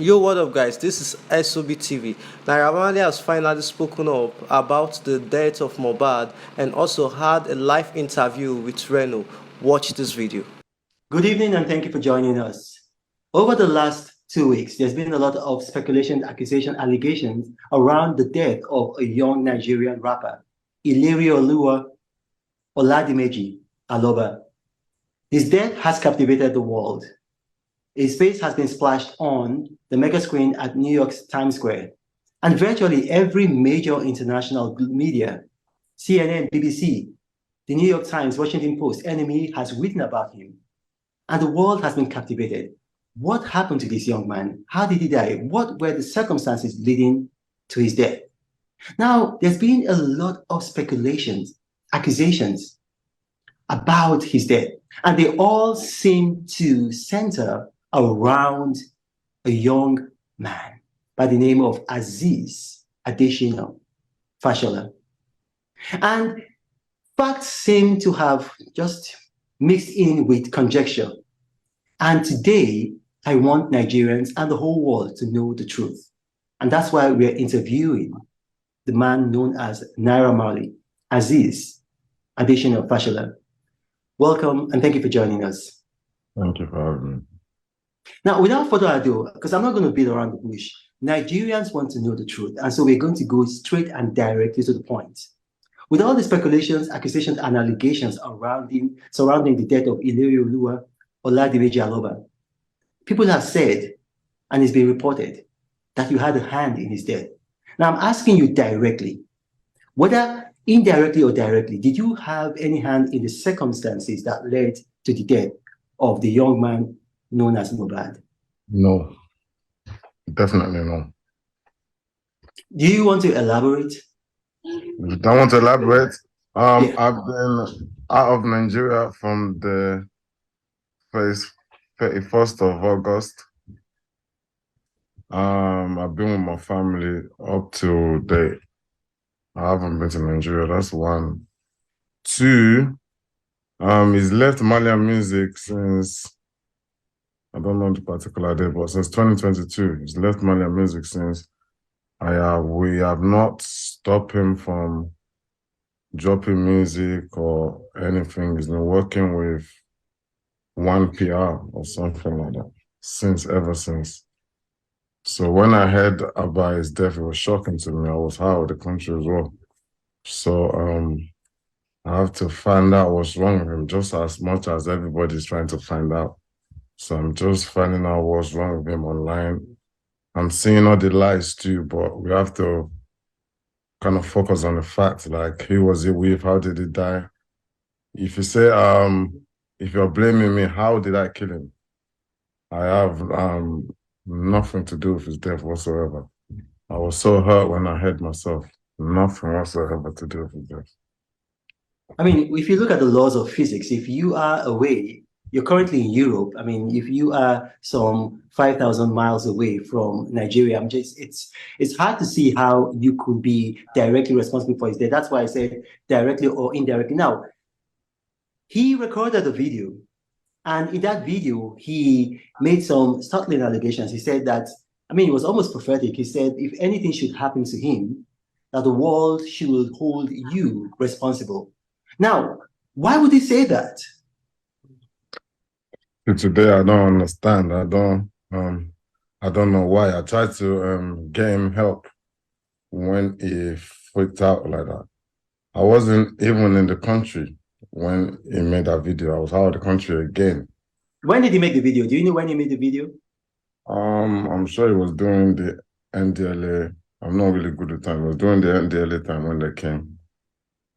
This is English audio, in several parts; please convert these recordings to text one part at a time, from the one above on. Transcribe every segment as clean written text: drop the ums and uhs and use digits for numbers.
Yo, what up, guys? This is SOB TV. Naira Marley has finally spoken up about the death of Mohbad and also had a live interview with Reno. Watch this video. Good evening and thank you for joining us. Over the last 2 weeks, there's been a lot of speculation, accusation, allegations around the death of a young Nigerian rapper, Ilerioluwa Oladimeji Aloba. His death has captivated the world. His face has been splashed on the mega screen at New York's Times Square, and virtually every major international media, CNN, BBC, the New York Times, Washington Post, NME has written about him. And the world has been captivated. What happened to this young man? How did he die? What were the circumstances leading to his death? Now, there's been a lot of speculations, accusations about his death, and they all seem to center around a young man by the name of Aziz Adesina Fashola. And facts seem to have just mixed in with conjecture. And today, I want Nigerians and the whole world to know the truth. And that's why we're interviewing the man known as Naira Marley, Aziz Adesina Fashola. Welcome and thank you for joining us. Thank you for having me. Now, without further ado, because I'm not going to beat around the bush, Nigerians want to know the truth. And so we're going to go straight and directly to the point. With all the speculations, accusations, and allegations surrounding the death of Ilerioluwa Oladimeji Aloba, people have said, and it's been reported, that you had a hand in his death. Now, I'm asking you directly, whether indirectly or directly, did you have any hand in the circumstances that led to the death of the young man known as Mohbad? No, definitely no. Do you want to elaborate? You don't want to elaborate? Yeah. I've been out of Nigeria from the 31st of August. I've been with my family up to date. I haven't been to Nigeria, that's one. Two, he's left Malian music since, I don't know the particular day, but since 2022. He's left Malian music since. We have not stopped him from dropping music or anything. He's been working with one PR or something like that ever since. So when I heard about his death, it was shocking to me. I was out of the country as well. So I have to find out what's wrong with him just as much as everybody's trying to find out. So I'm just finding out what's wrong with him online. I'm seeing all the lies too, but we have to kind of focus on the facts, like who was he with, how did he die? If you say, if you're blaming me, how did I kill him? I have nothing to do with his death whatsoever. I was so hurt when I heard myself. Nothing whatsoever to do with his death. I mean, if you look at the laws of physics, if you are away, you're currently in Europe. I mean, if you are some 5,000 miles away from Nigeria, it's hard to see how you could be directly responsible for his death. That's why I said directly or indirectly. Now, he recorded a video, and in that video, he made some startling allegations. He said that, I mean, it was almost prophetic. He said, if anything should happen to him, that the world should hold you responsible. Now, why would he say that? Today, I don't understand. I don't know why. I tried to get him help when he freaked out like that. I wasn't even in the country when he made that video. I was out of the country again. When did he make the video? Do you know when he made the video? I'm sure he was doing the NDLA. I'm not really good at time. He was doing the NDLA time when they came.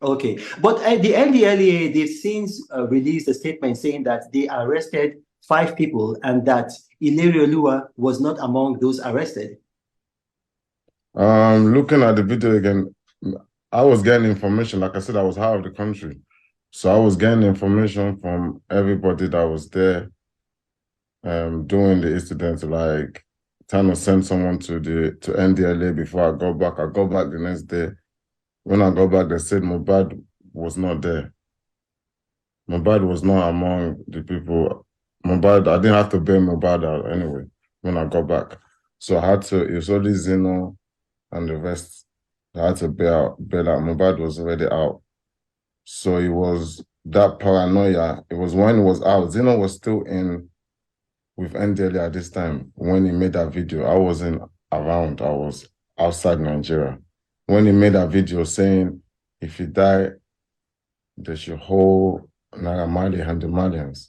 Okay, but the NDLA, they've since released a statement saying that they arrested 5 people and that Ilerioluwa was not among those arrested. Looking at the video again, I was getting information. Like I said, I was out of the country. So I was getting information from everybody that was there doing the incident, like trying to send someone to NDLA before I go back. I go back the next day. When I got back, they said Mohbad was not there. Mohbad was not among the people. Mohbad, I didn't have to bail Mohbad out anyway when I got back. So I had to, it was only Zeno and the rest. I had to bail out. Mohbad was already out. So it was that paranoia. It was when it was out. Zeno was still in with NDLA at this time when he made that video. I wasn't around. I was outside Nigeria. When he made that video saying, if you die, they should hold Naira Marley and the Malians.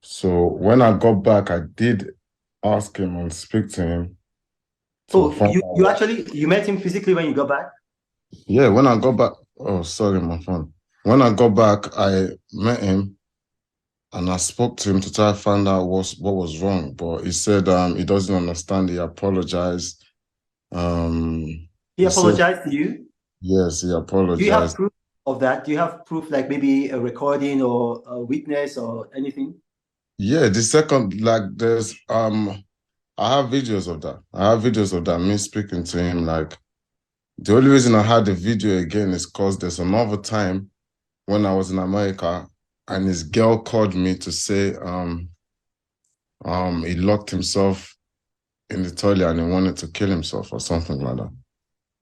So when I got back, I did ask him and speak to him to Oh, find you out. actually you met him physically when you got back? Yeah, when I got back, oh, sorry, my phone. When I got back, I met him and I spoke to him to try to find out what was wrong. But he said he doesn't understand. He apologized. He He said apologized to you? yes, he Do you have apologized. proof of that? Do you have proof, like maybe a recording or a witness or anything? Yeah, the second like there's I have videos of that. I have videos of that, me speaking to him. Like the only reason I had the video again is because there's another time when I was in America and his girl called me to say he locked himself in the toilet and he wanted to kill himself or something like that.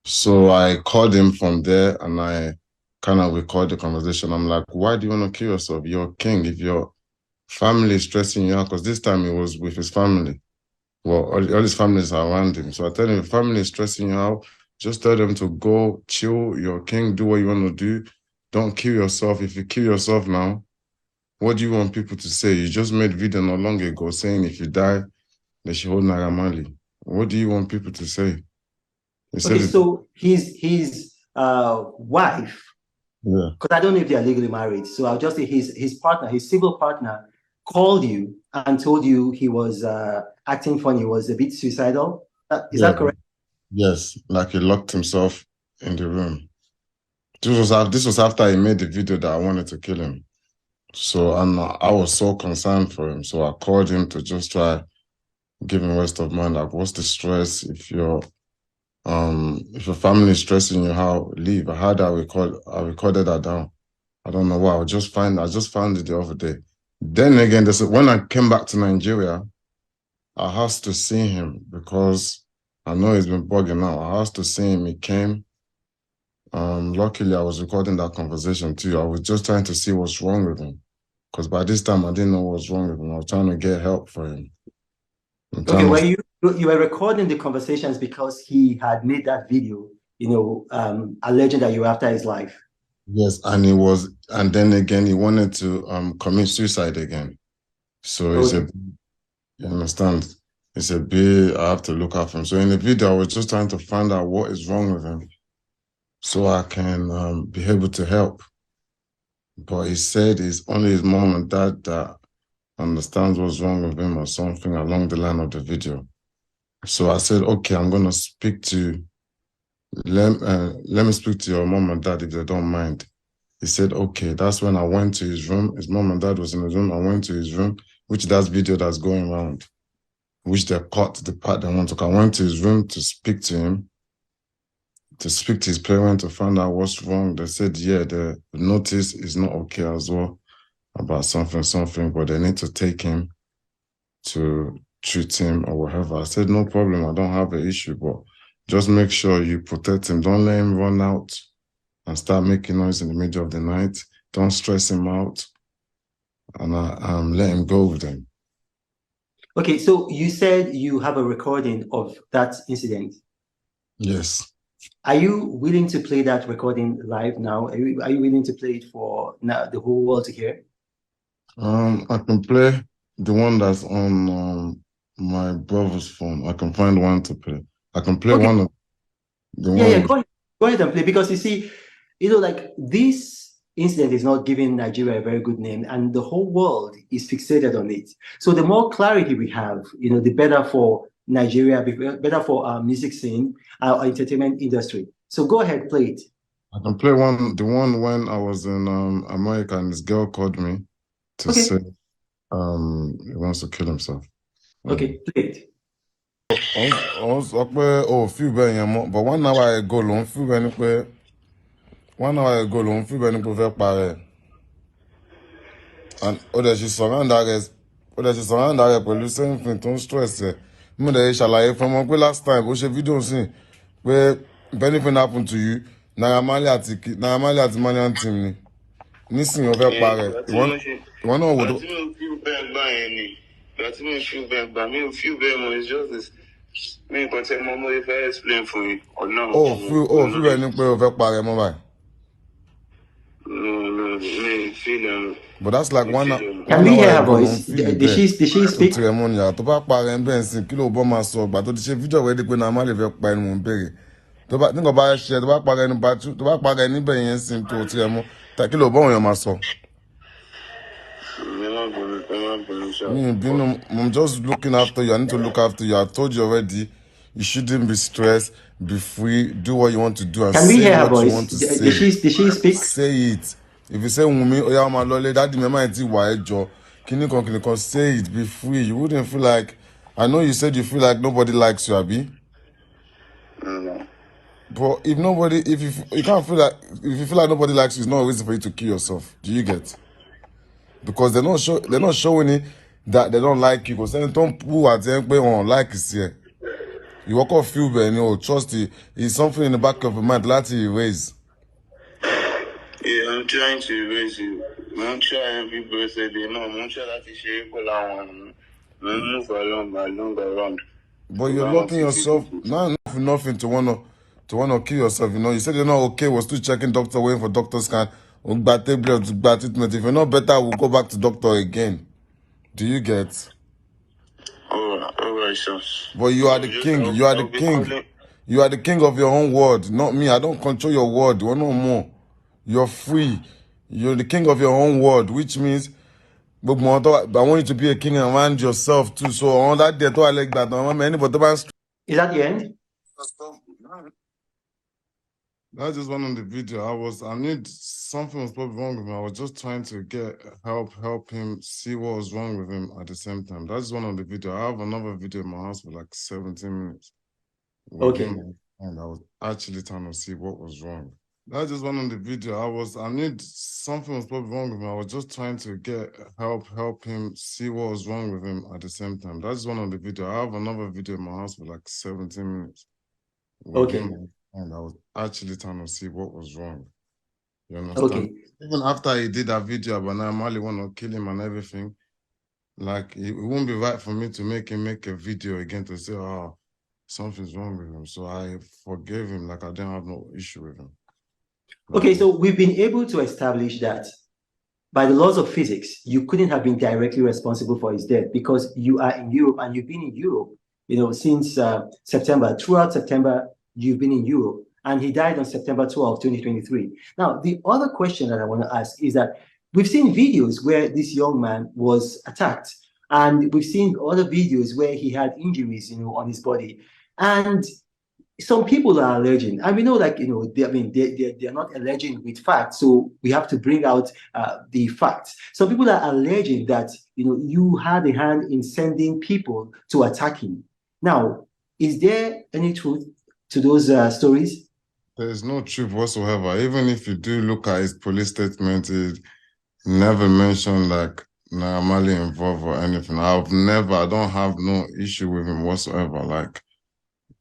So I called him from there and I kind of recorded the conversation. I'm like, why do you want to kill yourself? You're a king. If your family is stressing you out, because this time he was with his family. Well, all his families are around him. So I tell him, if family is stressing you out, just tell them to go chill. You're a king. Do what you want to do. Don't kill yourself. If you kill yourself now, what do you want people to say? You just made video not long ago saying if you die, they should hold Naira Marley. What do you want people to say? He said Okay, it. so his wife, Yeah. because I don't know if they are legally married, so I'll just say his partner, his civil partner, called you and told you he was acting funny, was a bit suicidal. Is Yeah. that correct? Yes. Like he locked himself in the room. This was after he made the video that I wanted to kill him. So and I was so concerned for him. So I called him to just try give him rest of mind. Like, what's the stress if your family is stressing you, how leave? I recorded that down. I don't know why. I just found it the other day. Then again, when I came back to Nigeria, I has to see him because I know he's been bugging out. I has to see him. He came. Luckily, I was recording that conversation too. I was just trying to see what's wrong with him because by this time I didn't know what was wrong with him. I was trying to get help for him. I'm Okay, trying well, to. you were recording the conversations because he had made that video, alleging that you were after his life. Yes, and then again, he wanted to commit suicide again. So Okay. you understand? It's a bit. I have to look out for him. So in the video, I was just trying to find out what is wrong with him, so I can be able to help. But he said it's only his mom and dad that understands what's wrong with him or something along the line of the video. So I said, okay, I'm gonna let me speak to your mom and dad if they don't mind. He said, okay. That's when I went to his room. His mom and dad was in his room. I went to his room, which that's video that's going around, which they cut the part they want to cut. I went to his room to speak to him, to speak to his parents to find out what's wrong. They said, yeah, the notice is not okay as well about something, but they need to take him to treat him or whatever. I said, no problem. I don't have an issue, but just make sure you protect him. Don't let him run out and start making noise in the middle of the night. Don't stress him out and let him go with them. Okay, so you said you have a recording of that incident. Yes. Are you willing to play that recording live now? Are you willing to play it for now, the whole world to hear? I can play the one that's on my brother's phone. I can find one to play. I can play Okay. one of the Yeah, yeah, one. go ahead and play because you see, like this incident is not giving Nigeria a very good name, and the whole world is fixated on it. So the more clarity we have, the better for Nigeria, better for our music scene, our entertainment industry. So go ahead, play it. I can play the one when I was in America and this girl called me to say Okay, he wants to kill himself. okay, play it. Ó sọ pé ó feel bẹ́ẹ̀ yẹn mọ́, but 1 hour ago lòun feel bẹ́ẹ̀ ni pé 1 hour ago lòun feel bẹ́ẹ̀ ni pé ó fẹ́ parẹ́. And ó dẹ̀ ṣe surround ara ẹ̀ pẹ̀lú same thing tó ń stress ẹ̀. Mo dẹ̀ ṣàlàyé fún ọmọ pé last time ó ṣe fídíò sí pé if anything happen to you, Naira Marley àti Malian team ni. Nísìnyí wọ́n fẹ́ parẹ́. Ìwọ náà wò tó. Ìgbà tí mo feel bẹ́ẹ̀ gbà yẹn ni. Ìgbà tí mo feel bẹ́ẹ̀ gbà mi ò feel bẹ́ẹ̀ mọ́. It's just this. Mi nǹkan tẹ́ mo fẹ́ explain fún yín. Feel bẹ́ẹ̀ ni pé o fẹ́ parẹ́ mọ́ báyìí. No, me feel But that's like one hour. Can we hear her voice? Did she speak? Tó bá parẹ́ ń bẹ́ẹ̀ sí kí ló bọ́ máa sọ ọgbà tó ti ṣe fídíò rẹ̀ di pé Naira Marley fẹ́ pa ẹnu mò ń bèrè. Tó bá nígbà bá ṣe tó bá parẹ́ níbẹ̀ yẹn sí tó tirẹ̀ mọ́ kí ló bọ́ òun yẹn máa sọ. I'm just looking after you. I need to look after you. I told you already. You shouldn't be stressed. Be free. Do what you want to do. And Can we say hear her what you voice? want to Did she speak? Say it. If you say Wunmi, Oya ma lole, daddy me might wa ejo. Kini kon, say it. Be free. You wouldn't feel like. I know you said you feel like nobody likes you, Abi. But if you can't feel like, if you feel like nobody likes you, it's not a reason for you to kill yourself. Do you get? Because they're not showing it that they don't like you. Because they don't who are them pé wọ́n like it here. You walk off feel bad, trust it. It's something in the back of your mind láti erase. Yeah, I'm trying to erase you. I'm trying every birthday, I'm trying to share it along. Move along around. But you're locking yourself now for nothing to wanna kill yourself. You said you're not okay. We're still checking doctor, waiting for doctor scan. Bad treatment. If you're not better, we'll go back to doctor again. Do you get? All right, sir. But you are the king. You are the king. You are the king of your own word, not me. I don't control your word. You're no more. You're free. You're the king of your own word, which means I want you to be a king around yourself too. So on that day, I like that. Is that the end? That's just one on the video. Something was probably wrong with him. I was just trying to get help him see what was wrong with him at the same time. That's one on the video. I have another video in my house for like 17 minutes. Okay. And I was actually trying to see what was wrong. That's just one on the video. Something was probably wrong with him. I was just trying to get help him see what was wrong with him at the same time. That's one on the video. I have another video in my house for like 17 minutes. Okay. And I was actually trying to see what was wrong. You understand? Okay. Even after he did that video about Naira Marley want to kill him and everything, like it won't be right for me to make him make a video again to say, oh, something's wrong with him. So I forgave him, like I didn't have no issue with him. Okay, so we've been able to establish that by the laws of physics, you couldn't have been directly responsible for his death because you are in Europe and you've been in Europe, since September. Throughout September, you've been in Europe, and he died on September 12, 2023. Now, the other question that I want to ask is that we've seen videos where this young man was attacked, and we've seen other videos where he had injuries, on his body. And some people are alleging, and we know, they're not alleging with facts, so we have to bring out the facts. Some people are alleging that, you had a hand in sending people to attack him. Now, is there any truth to those stories? There's no truth whatsoever. Even if you do look at his police statement, it never mentioned like Naira Marley involved or anything. I don't have no issue with him whatsoever. Like,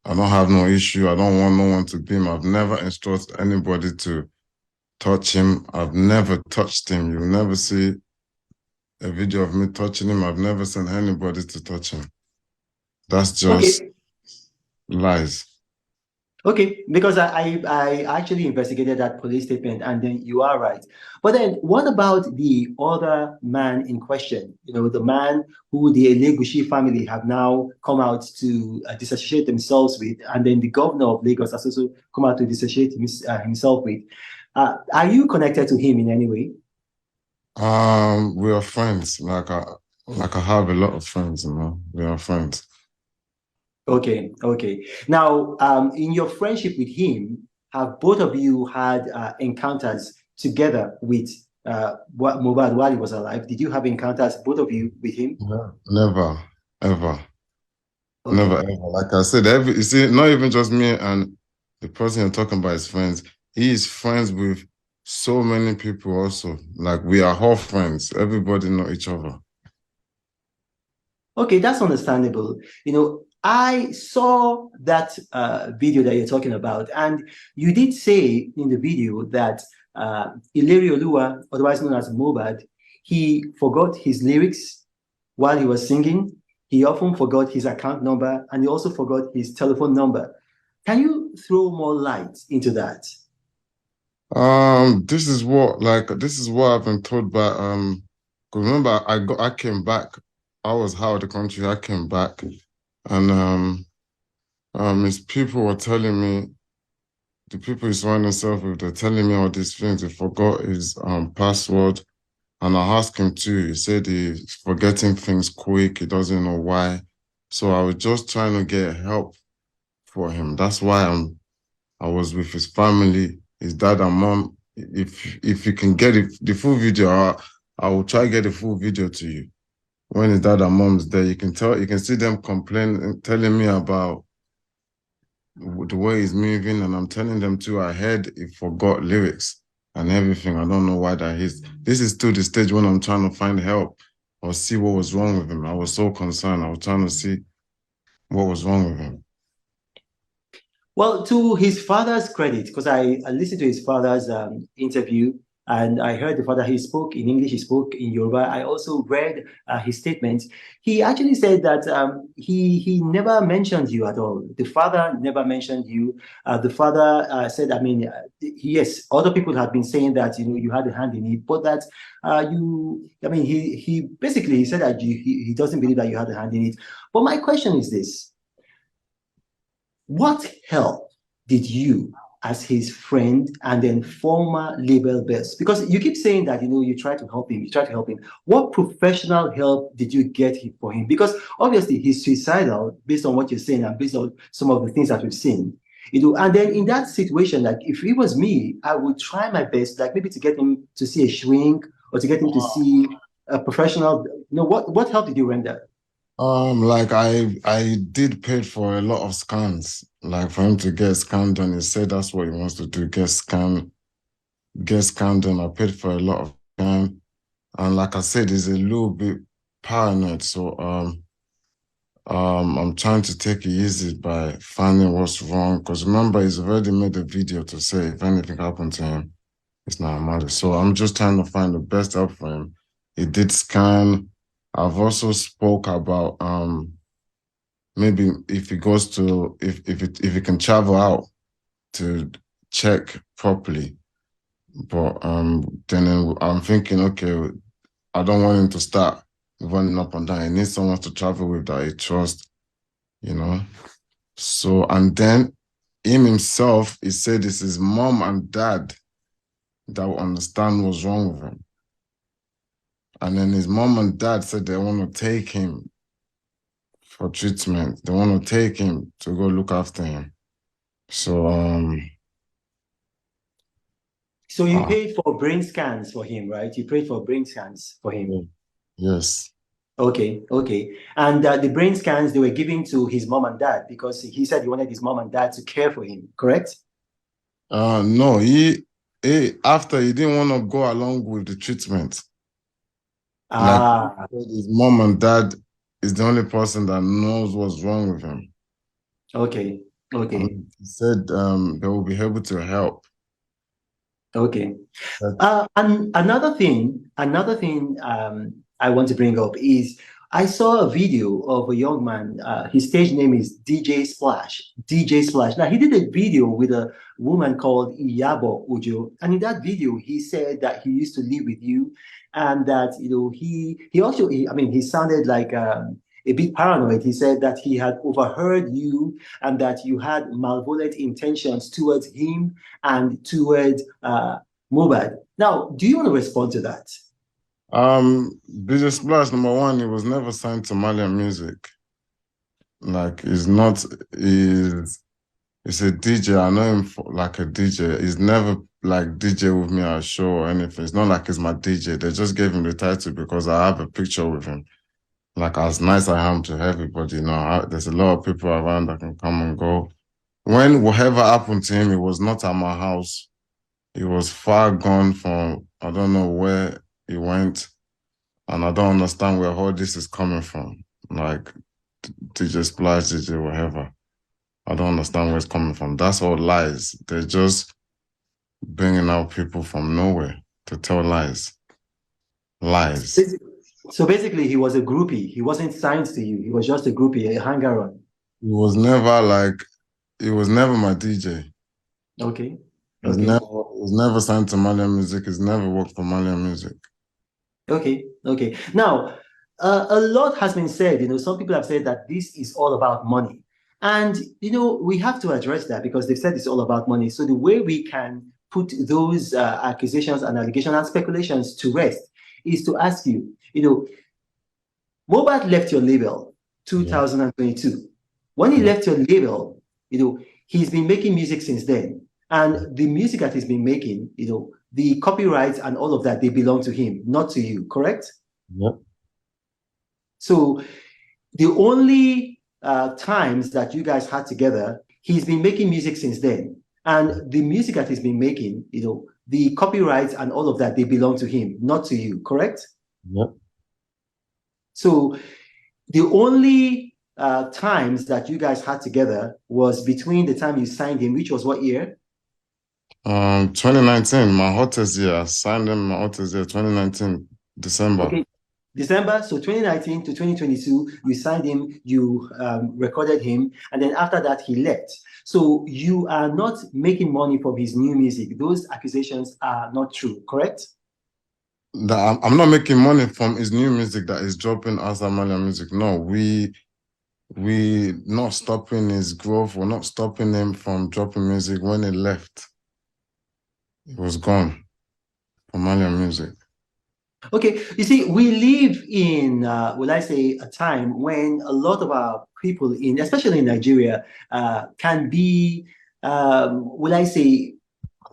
I don't have no issue. I don't want no one to beat him. I've never instructed anybody to touch him. I've never touched him. You'll never see a video of me touching him. I've never sent anybody to touch him. That's just lies. Okay, because I actually investigated that police statement, and then you are right. But then what about the other man in question? The man who the Elegushi family have now come out to disassociate themselves with, and then the governor of Lagos has also come out to disassociate himself with. Are you connected to him in any way? We are friends. Like I have a lot of friends, we are friends. Okay. Now, in your friendship with him, have both of you had encounters together with Mohbad while he was alive? Did you have encounters, both of you, with him? Never, ever. Okay. Never, ever. Like I said, you see, not even just me and the person you're talking about is friends. He is friends with so many people also. Like, we are all friends. Everybody know each other. Okay, that's understandable. I saw that video that you're talking about, and you did say in the video that Ilerioluwa, otherwise known as Mohbad, he forgot his lyrics while he was singing. He often forgot his account number, and he also forgot his telephone number. Can you throw more light into that? This is what I've been told by 'cause remember I came back. I was out of the country, I came back, and his people were telling me, the people he's surrounding himself with, they're telling me all these things. He forgot his password, and I asked him too. He said he's forgetting things quick, he doesn't know why. So I was just trying to get help for him. That's why I was with his family, his dad and mom. If you can get the full video, I will try to get the full video to you. When his dad and mom's there, you can see them complaining, telling me about the way he's moving, and I'm telling them too, I heard he forgot lyrics and everything. I don't know why that is. This is still the stage when I'm trying to find help or see what was wrong with him. I was so concerned. I was trying to see what was wrong with him. Well, to his father's credit, because I listened to his father's interview, and I heard the father, he spoke in English, he spoke in Yoruba. I also read his statements. He actually said that he never mentioned you at all. The father never mentioned you. The father said, I mean, yes, other people have been saying that, you know, you had a hand in it, but that he basically he said that he doesn't believe that you had a hand in it. But my question is this. What help did you, as his friend and then former label boss, because you keep saying that, you know, you try to help him, what professional help did you get for him? Because obviously he's suicidal based on what you're saying and based on some of the things that we've seen. You know, and then in that situation, like if it was me, I would try my best, like maybe to get him to see a shrink or to get him to see a professional. You know, what help did you render? Like I did pay for a lot of scans, like for him to get scanned done. He said that's what he wants to do, get scanned done. I paid for a lot of time, and like I said, he's a little bit paranoid. So I'm trying to take it easy by finding what's wrong. Because remember, he's already made a video to say if anything happened to him, it's not matter. So I'm just trying to find the best help for him. He did scan. I've also spoke about maybe if he goes to if he can travel out to check properly. But then I'm thinking, okay, I don't want him to start running up and down. He needs someone to travel with that he trusts, you know. So and then him himself, he said it's his mom and dad that will understand what's wrong with him. And then his mom and dad said they want to take him for treatment. They want to take him to go look after him. So So you paid for brain scans for him, right? You paid for brain scans for him. yes. Okay. And the brain scans they were giving to his mom and dad because he said he wanted his mom and dad to care for him, correct? No, he after he didn't want to go along with the treatment. Like his mom and dad is the only person that knows what's wrong with him. Okay. And he said they will be able to help. Okay. And another thing I want to bring up is I saw a video of a young man. His stage name is DJ Splash. DJ Splash. Now he did a video with a woman called Iyabo Ojo, and in that video he said that he used to live with you, and that he sounded like a bit paranoid. He said that he had overheard you and that you had malevolent intentions towards him and towards Mohbad. Now, do you want to respond to that? DJ Splash, number one, he was never signed to Malian Music. Like, he's a DJ. I know him like a DJ. He's never like DJ with me at a show or anything. It's not like he's my DJ. They just gave him the title because I have a picture with him. Like, as nice I am to everybody, you know, there's a lot of people around that can come and go. When whatever happened to him, it was not at my house. He was far gone from, I don't know where he went, and I don't understand where all this is coming from. Like, DJ Splash, DJ whatever. I don't understand where it's coming from. That's all lies. They're just bringing out people from nowhere to tell lies. Lies. So basically, he was a groupie. He wasn't signed to you. He was just a groupie, a hanger-on. He was never my DJ. Okay. He was never signed to Malian Music. He's never worked for Malian Music. Okay. Now, a lot has been said. Some people have said that this is all about money. And, we have to address that because they've said it's all about money. So the way we can put those accusations and allegations and speculations to rest is to ask you, Mohbad left your label 2022. When he left your label, he's been making music since then. And the music that he's been making, the copyrights and all of that, they belong to him, not to you, correct? Yep. So the only times that you guys had together, he's been making music since then. And the music that he's been making, the copyrights and all of that, they belong to him, not to you, correct? Yep. So the only times that you guys had together was between the time you signed him, which was what year? 2019, my hottest year. I signed him my hottest year, 2019, December. Okay, December. So 2019 to 2022, you signed him, you recorded him, and then after that, he left. So you are not making money from his new music. Those accusations are not true, correct? I'm not making money from his new music that is dropping outside Malian Music. No, we not stopping his growth. We're not stopping him from dropping music. When he left, it was gone from Malian Music. Okay, you see, we live in, will I say, a time when a lot of our people especially in Nigeria, can be, will I say,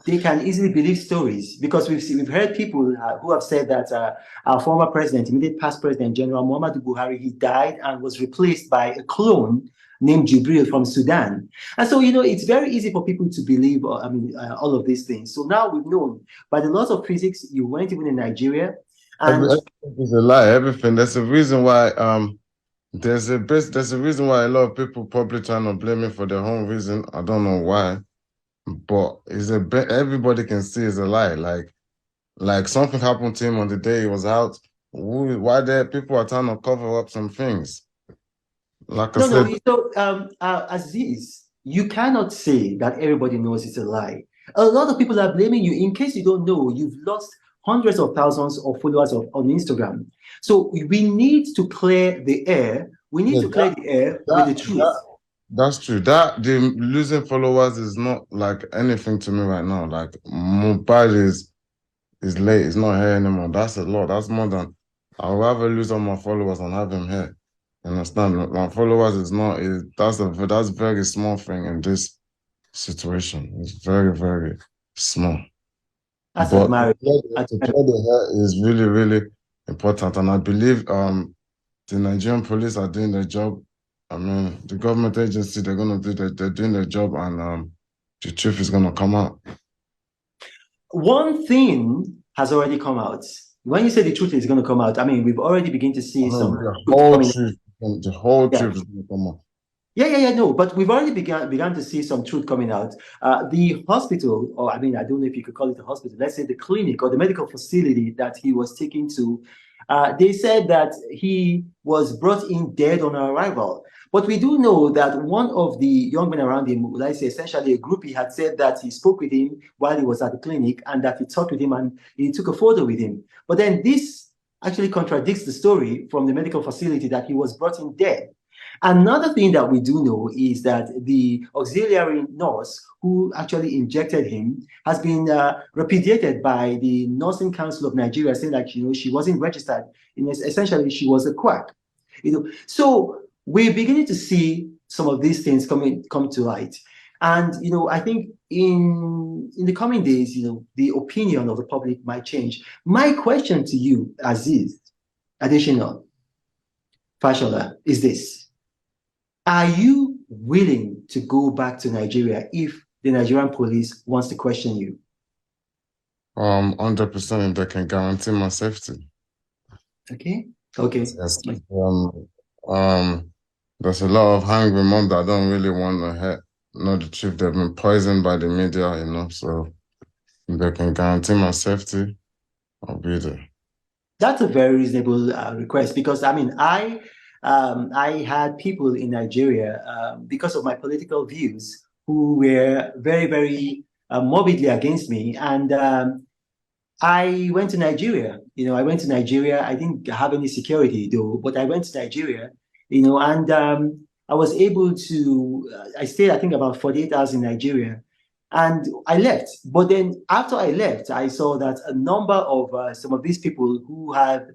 they can easily believe stories because we've heard people who have said that our former president, immediate past president, General Muhammadu Buhari, he died and was replaced by a clone named Jibril from Sudan. And so, it's very easy for people to believe, all of these things. So now we've known by the laws of physics, you weren't even in Nigeria. And everything is a lie. Everything. There's a reason why. There's a reason why a lot of people probably trying to blame me for their own reason. I don't know why, but everybody can see it's a lie. Like something happened to him on the day he was out. Why there people are trying to cover up some things? Like I said, so Aziz, you cannot say that everybody knows it's a lie. A lot of people are blaming you. In case you don't know, you've lost hundreds of thousands of followers on Instagram. So we need to clear the air. We need to clear the air with the truth. That's true. That the losing followers is not like anything to me right now. Like Mohbad is late. It's not here anymore. That's a lot. That's more than I'd rather lose all my followers and have him here. You understand? My followers that's a very small thing in this situation. It's very, very small. But to clear the hair is really, really important. And I believe the Nigerian police are doing their job. I mean, the government agency, they're doing their job, and the truth is gonna come out. One thing has already come out. When you say the truth is going to come out, I mean, we've already begun to see the whole truth is going to come out. No, but we've already begun to see some truth coming out. The hospital, or I don't know if you could call it a hospital, let's say the clinic or the medical facility that he was taken to, they said that he was brought in dead on arrival. But we do know that one of the young men around him, let's say essentially a groupie, had said that he spoke with him while he was at the clinic and that he talked with him and he took a photo with him. But then this actually contradicts the story from the medical facility that he was brought in dead. Another thing that we do know is that the auxiliary nurse who actually injected him has been repudiated by the Nursing Council of Nigeria, saying that she wasn't registered. Essentially, she was a quack. So we're beginning to see some of these things come to light. And I think in the coming days, the opinion of the public might change. My question to you, Aziz Additional Fashola, is this. Are you willing to go back to Nigeria if the Nigerian police wants to question you? 100% if they can guarantee my safety. Okay. Yes. there's a lot of hungry mom that don't really want to know the truth. They've been poisoned by the media, so if they can guarantee my safety, I'll be there. That's a very reasonable request because I had people in Nigeria because of my political views who were very, very morbidly against me, and I went to Nigeria. I went to Nigeria. I didn't have any security though, but I went to Nigeria. And I was able to. I stayed, I think, about 48 hours in Nigeria, and I left. But then after I left, I saw that a number of some of these people who had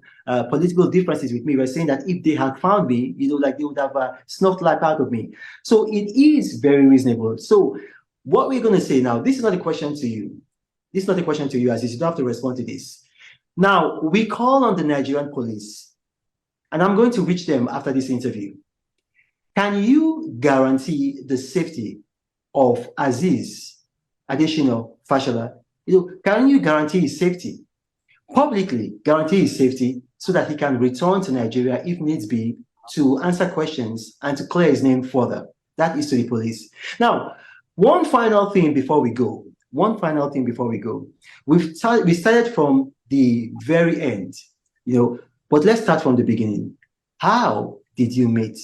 political differences with me were saying that if they had found me, like they would have snuffed life out of me. So it is very reasonable. So what we're going to say now, this is not a question to you. This is not a question to you, Aziz. You don't have to respond to this. Now, we call on the Nigerian police, and I'm going to reach them after this interview. Can you guarantee the safety of Aziz Adesina Fashola? Can you guarantee his safety? Publicly guarantee his safety so that he can return to Nigeria if needs be to answer questions and to clear his name further. That is to the police. Now, one final thing before we go. We started from the very end, but let's start from the beginning. How did you meet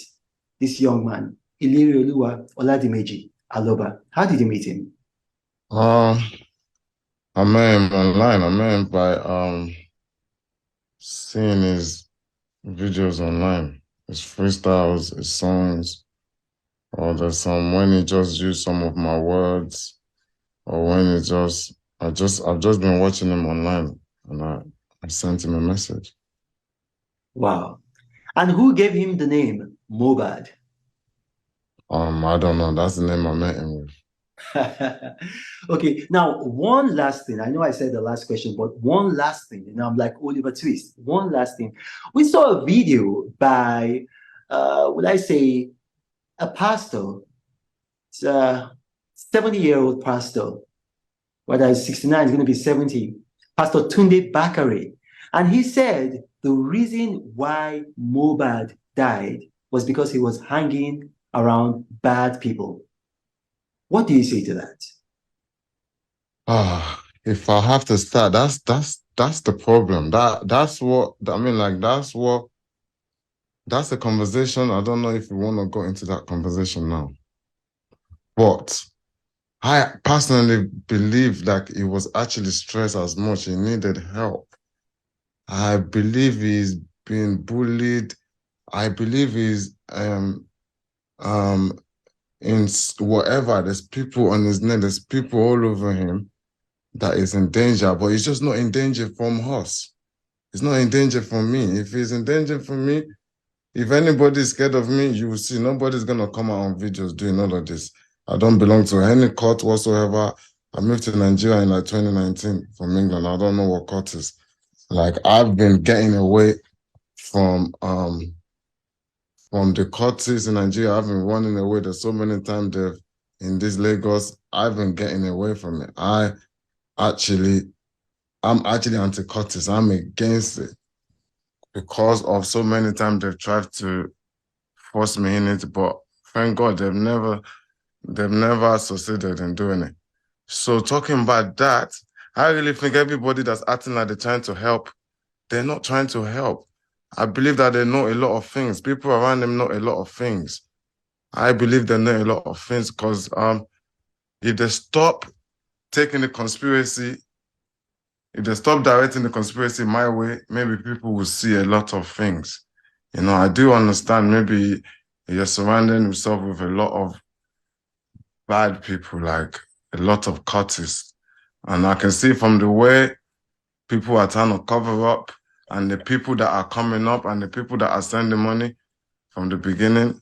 this young man, Ilerioluwa Oladimeji Aloba? How did you meet him? I met him online. I met him by seeing his videos online, his freestyles, his songs, or when he just used some of my words, or when I've just been watching him online, and I sent him a message. Wow. And who gave him the name Mohbad? I don't know. That's the name I met him with. Okay, now one last thing. I know I said the last question, but one last thing. I'm like Oliver Twist. One last thing. We saw a video by, would I say, a pastor. It's a 70-year-old pastor. Whether he's 69, he's going to be 70. Pastor Tunde Bakare. And he said the reason why Mohbad died was because he was hanging around bad people. What do you say to that? If I have to start, that's the problem. That's a conversation. I don't know if we want to go into that conversation now. But I personally believe that he was actually stressed as much. He needed help. I believe he's been bullied. I believe he's in whatever. There's people on his neck. There's people all over him that is in danger, but he's just not in danger from us. He's not in danger from me. If he's in danger from me, if anybody's scared of me, you will see nobody's gonna come out on videos doing all of this. I don't belong to any court whatsoever. I moved to Nigeria in 2019 from England. I don't know what court is. I've been getting away from the courts in Nigeria. I've been running away. There's so many times in this Lagos. I've been getting away from it. I'm actually anti-courts. I'm against it because of so many times they've tried to force me in it, but thank God they've never succeeded in doing it. So talking about that, I really think everybody that's acting like they're trying to help, they're not trying to help. I believe that they know a lot of things. People around them know a lot of things. I believe they know a lot of things because if they stop taking the conspiracy, if they stop directing the conspiracy my way, maybe people will see a lot of things. I do understand maybe you're surrounding yourself with a lot of bad people, like a lot of cultists. And I can see from the way people are trying to cover up and the people that are coming up and the people that are sending money from the beginning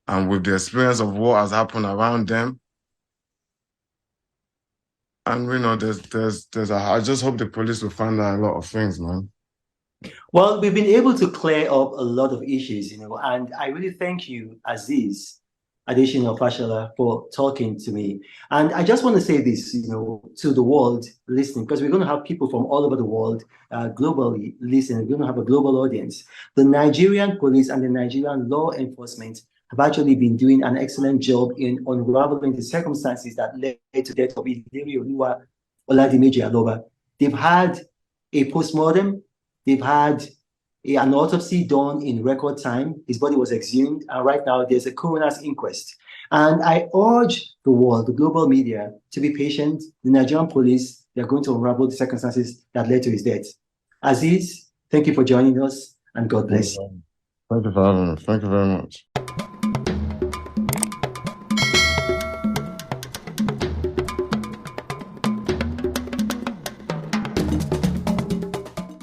and with the experience of what has happened around them. And I just hope the police will find out a lot of things, man. Well, we've been able to clear up a lot of issues, and I really thank you, Aziz Adesina Fashola, for talking to me. And I just want to say this, to the world listening, because we're going to have people from all over the world globally listening. We're going to have a global audience. The Nigerian police and the Nigerian law enforcement have actually been doing an excellent job in unraveling the circumstances that led to the death of Iliri Oladimeji Aloba. They've had a postmortem, they've had an autopsy done in record time. His body was exhumed, and right now there's a coroner's inquest. And I urge the world, the global media, to be patient. The Nigerian police, they're going to unravel the circumstances that led to his death. Aziz, thank you for joining us, and God bless. Thank you for having me. Thank you very much.